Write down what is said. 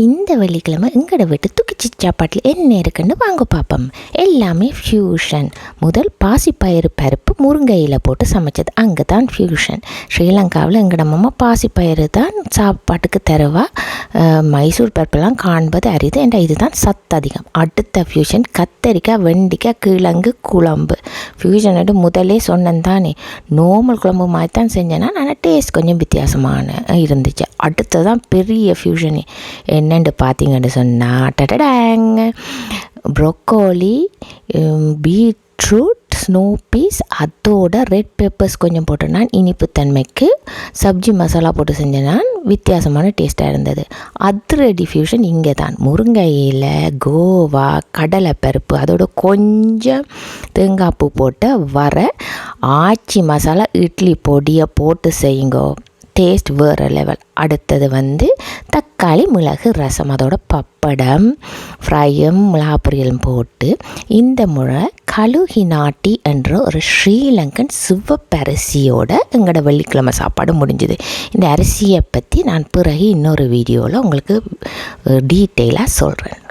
இந்த வெள்ளிக்கிழமை எங்கட வீட்டு துக்கிச்சி சாப்பாட்டில் என்ன இருக்குன்னு வாங்க பார்ப்போம். எல்லாமே ஃப்யூஷன். முதல் பாசிப்பயிறு பருப்பு முருங்கையில் போட்டு சமைச்சது, அங்கே தான் ஃப்யூஷன். ஸ்ரீலங்காவில் எங்கட மாமா பாசிப்பயிறு தான் சாப்பாட்டுக்கு தருவா. மைசூர் பருப்பெல்லாம் காண்பது அரிது என்ற இதுதான் சத்து அதிகம். அடுத்த ஃப்யூஷன் கத்தரிக்காய் வெண்டிக்காய் கிழங்கு குழம்பு. ஃப்யூஷனோட முதலே சொன்னேன் தானே, நார்மல் குழம்பு மாதிரி தான் செஞ்சேன்னா, ஆனால் டேஸ்ட் கொஞ்சம் வித்தியாசமான இருந்துச்சு. அடுத்ததான் பெரிய ஃப்யூஷனே என்னென்று பார்த்தீங்கன்னு சொன்னால், டடடாங்க ப்ரொக்கோலி, பீட்ரூட், ஸ்னோ பீஸ், அதோட ரெட் பெப்பர்ஸ் கொஞ்சம் போட்டேன். நான் இனிப்பு தன்மைக்கு சப்ஜி மசாலா போட்டு செஞ்சேன். நான் வித்தியாசமான டேஸ்ட்டாக இருந்தது. அதிரடி ஃப்யூஷன் இங்கே தான். முருங்கையில் கோவா கடலைப்பருப்பு அதோட கொஞ்சம் தேங்காய் பூ போட்டு வர ஆச்சி மசாலா இட்லி பொடியை போட்டு செய்யுங்கோ, டேஸ்ட் வேறு லெவல். அடுத்தது தக்காளி மிளகு ரசம், அதோட பப்படம் ஃப்ரையும் மிளகா பொரியலும் போட்டு இந்த முறை கழுகி நாட்டி என்ற ஒரு ஸ்ரீலங்கன் சிவப்பரிசியோட எங்களோட வெள்ளிக்கிழமை சாப்பாடு முடிஞ்சுது. இந்த அரிசியை பற்றி நான் பிறகு இன்னொரு வீடியோவில் உங்களுக்கு டீட்டெயிலாக சொல்கிறேன்.